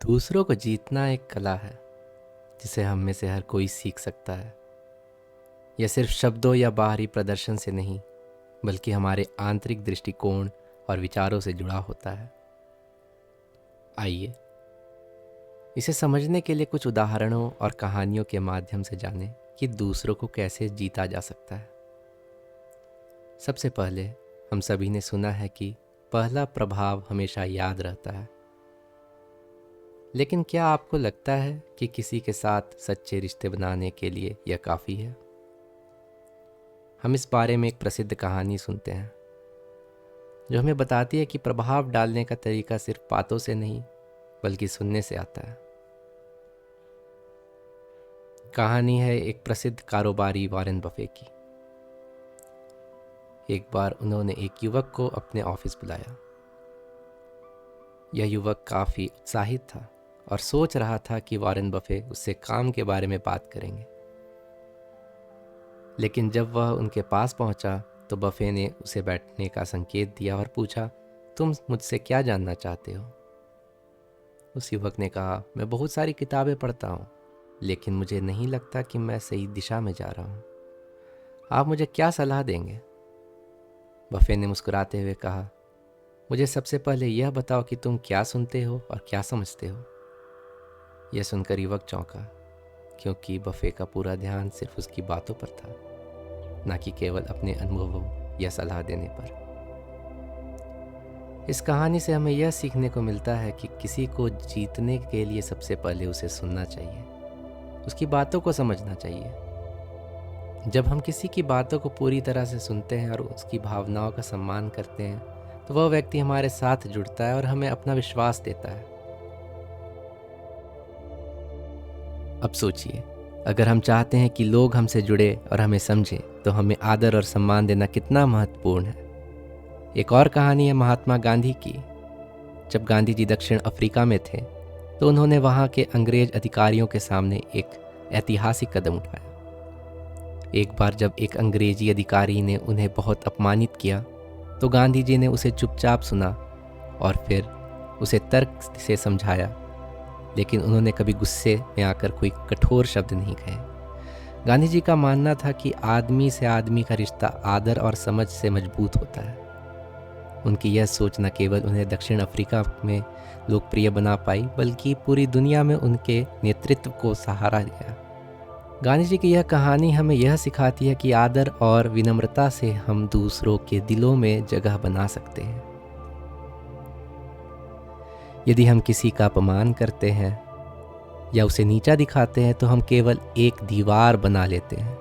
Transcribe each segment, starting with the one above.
दूसरों को जीतना एक कला है जिसे हम में से हर कोई सीख सकता है। यह सिर्फ शब्दों या बाहरी प्रदर्शन से नहीं, बल्कि हमारे आंतरिक दृष्टिकोण और विचारों से जुड़ा होता है। आइए इसे समझने के लिए कुछ उदाहरणों और कहानियों के माध्यम से जानें कि दूसरों को कैसे जीता जा सकता है। सबसे पहले हम सभी ने सुना है कि पहला प्रभाव हमेशा याद रहता है। लेकिन क्या आपको लगता है कि किसी के साथ सच्चे रिश्ते बनाने के लिए यह काफ़ी है? हम इस बारे में एक प्रसिद्ध कहानी सुनते हैं जो हमें बताती है कि प्रभाव डालने का तरीका सिर्फ बातों से नहीं, बल्कि सुनने से आता है। कहानी है एक प्रसिद्ध कारोबारी वॉरेन बफे की। एक बार उन्होंने एक युवक को अपने ऑफिस बुलाया। यह युवक काफ़ी उत्साहित था और सोच रहा था कि वॉरेन बफे उससे काम के बारे में बात करेंगे। लेकिन जब वह उनके पास पहुंचा तो बफे ने उसे बैठने का संकेत दिया और पूछा, तुम मुझसे क्या जानना चाहते हो? उस युवक ने कहा, मैं बहुत सारी किताबें पढ़ता हूँ, लेकिन मुझे नहीं लगता कि मैं सही दिशा में जा रहा हूँ। आप मुझे क्या सलाह देंगे? बफे ने मुस्कुराते हुए कहा, मुझे सबसे पहले यह बताओ कि तुम क्या सुनते हो और क्या समझते हो। यह सुनकर युवक चौंका, क्योंकि बफे का पूरा ध्यान सिर्फ उसकी बातों पर था, न कि केवल अपने अनुभवों या सलाह देने पर। इस कहानी से हमें यह सीखने को मिलता है कि किसी को जीतने के लिए सबसे पहले उसे सुनना चाहिए, उसकी बातों को समझना चाहिए। जब हम किसी की बातों को पूरी तरह से सुनते हैं और उसकी भावनाओं का सम्मान करते हैं, तो वह व्यक्ति हमारे साथ जुड़ता है और हमें अपना विश्वास देता है। अब सोचिए, अगर हम चाहते हैं कि लोग हमसे जुड़े और हमें समझें, तो हमें आदर और सम्मान देना कितना महत्वपूर्ण है। एक और कहानी है महात्मा गांधी की। जब गांधी जी दक्षिण अफ्रीका में थे, तो उन्होंने वहाँ के अंग्रेज अधिकारियों के सामने एक ऐतिहासिक कदम उठाया। एक बार जब एक अंग्रेजी अधिकारी ने उन्हें बहुत अपमानित किया, तो गांधी जी ने उसे चुपचाप सुना और फिर उसे तर्क से समझाया, लेकिन उन्होंने कभी गुस्से में आकर कोई कठोर शब्द नहीं कहे। गांधी जी का मानना था कि आदमी से आदमी का रिश्ता आदर और समझ से मजबूत होता है। उनकी यह सोच न केवल उन्हें दक्षिण अफ्रीका में लोकप्रिय बना पाई, बल्कि पूरी दुनिया में उनके नेतृत्व को सहारा दिया। गांधी जी की यह कहानी हमें यह सिखाती है कि आदर और विनम्रता से हम दूसरों के दिलों में जगह बना सकते हैं। यदि हम किसी का अपमान करते हैं या उसे नीचा दिखाते हैं, तो हम केवल एक दीवार बना लेते हैं।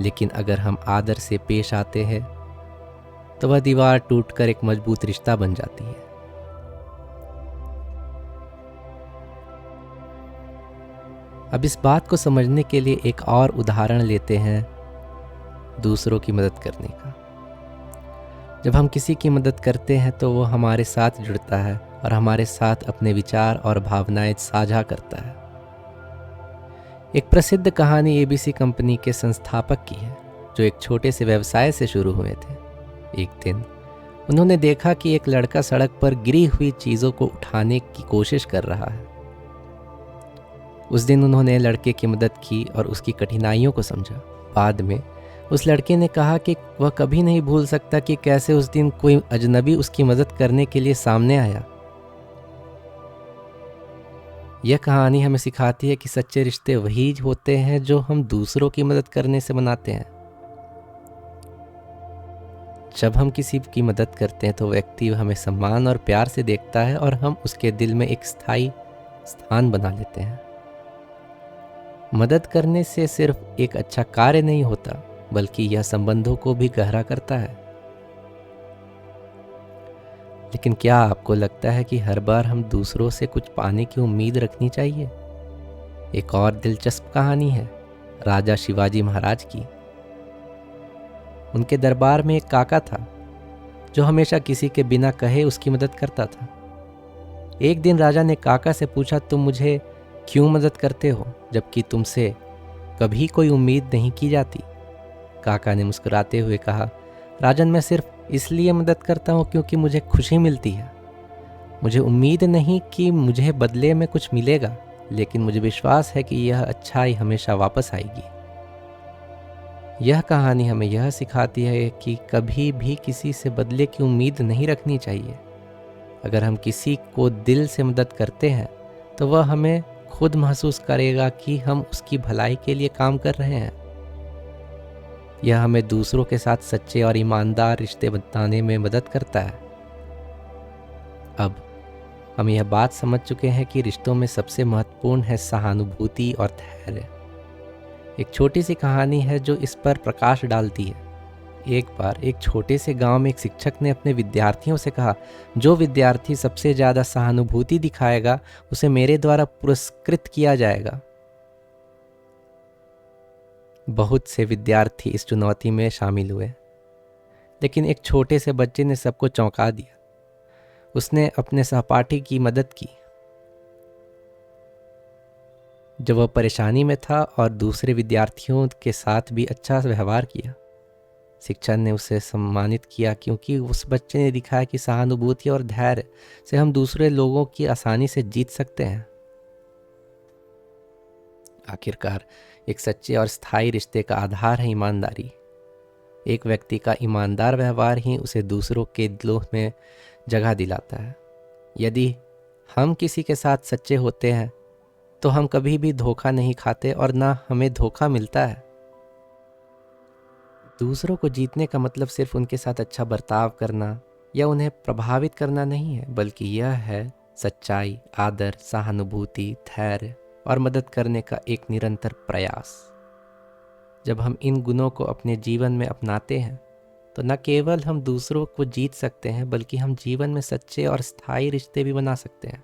लेकिन अगर हम आदर से पेश आते हैं, तो वह दीवार टूटकर एक मजबूत रिश्ता बन जाती है। अब इस बात को समझने के लिए एक और उदाहरण लेते हैं दूसरों की मदद करने का। जब हम किसी की मदद करते हैं, तो वो हमारे साथ जुड़ता है और हमारे साथ अपने विचार और भावनाएं साझा करता है। एक प्रसिद्ध कहानी एबीसी कंपनी के संस्थापक की है, जो एक छोटे से व्यवसाय से शुरू हुए थे। एक दिन उन्होंने देखा कि एक लड़का सड़क पर गिरी हुई चीजों को उठाने की कोशिश कर रहा है। उस दिन उन्होंने लड़के की मदद की और उसकी कठिनाइयों को समझा। बाद में उस लड़के ने कहा कि वह कभी नहीं भूल सकता कि कैसे उस दिन कोई अजनबी उसकी मदद करने के लिए सामने आया। यह कहानी हमें सिखाती है कि सच्चे रिश्ते वही होते हैं जो हम दूसरों की मदद करने से बनाते हैं। जब हम किसी की मदद करते हैं, तो व्यक्ति हमें सम्मान और प्यार से देखता है और हम उसके दिल में एक स्थायी स्थान बना लेते हैं। मदद करने से सिर्फ एक अच्छा कार्य नहीं होता, बल्कि यह संबंधों को भी गहरा करता है। लेकिन क्या आपको लगता है कि हर बार हम दूसरों से कुछ पाने की उम्मीद रखनी चाहिए? एक और दिलचस्प कहानी है राजा शिवाजी महाराज की। उनके दरबार में एक काका था जो हमेशा किसी के बिना कहे उसकी मदद करता था। एक दिन राजा ने काका से पूछा, तुम मुझे क्यों मदद करते हो, जबकि तुमसे कभी कोई उम्मीद नहीं की जाती? काका ने मुस्कुराते हुए कहा, राजन, मैं सिर्फ इसलिए मदद करता हूँ क्योंकि मुझे खुशी मिलती है। मुझे उम्मीद नहीं कि मुझे बदले में कुछ मिलेगा, लेकिन मुझे विश्वास है कि यह अच्छाई हमेशा वापस आएगी। यह कहानी हमें यह सिखाती है कि कभी भी किसी से बदले की उम्मीद नहीं रखनी चाहिए। अगर हम किसी को दिल से मदद करते हैं तो वह हमें खुद महसूस करेगा कि हम उसकी भलाई के लिए काम कर रहे हैं। यह हमें दूसरों के साथ सच्चे और ईमानदार रिश्ते बनाने में मदद करता है। अब हम यह बात समझ चुके हैं कि रिश्तों में सबसे महत्वपूर्ण है सहानुभूति और धैर्य। एक छोटी सी कहानी है जो इस पर प्रकाश डालती है। एक बार एक छोटे से गांव में एक शिक्षक ने अपने विद्यार्थियों से कहा, जो विद्यार्थी सबसे ज़्यादा सहानुभूति दिखाएगा उसे मेरे द्वारा पुरस्कृत किया जाएगा। बहुत से विद्यार्थी इस चुनौती में शामिल हुए, लेकिन एक छोटे से बच्चे ने सबको चौंका दिया। उसने अपने सहपाठी की मदद की जब वह परेशानी में था और दूसरे विद्यार्थियों के साथ भी अच्छा व्यवहार किया। शिक्षक ने उसे सम्मानित किया क्योंकि उस बच्चे ने दिखाया कि सहानुभूति और धैर्य से हम दूसरे लोगों की आसानी से जीत सकते हैं। आखिरकार एक सच्चे और स्थायी रिश्ते का आधार है ईमानदारी। एक व्यक्ति का ईमानदार व्यवहार ही उसे दूसरों के दिलों में जगह दिलाता है। यदि हम किसी के साथ सच्चे होते हैं तो हम कभी भी धोखा नहीं खाते और ना हमें धोखा मिलता है। दूसरों को जीतने का मतलब सिर्फ उनके साथ अच्छा बर्ताव करना या उन्हें प्रभावित करना नहीं है, बल्कि यह है सच्चाई, आदर, सहानुभूति, धैर्य और मदद करने का एक निरंतर प्रयास। जब हम इन गुणों को अपने जीवन में अपनाते हैं तो न केवल हम दूसरों को जीत सकते हैं, बल्कि हम जीवन में सच्चे और स्थायी रिश्ते भी बना सकते हैं।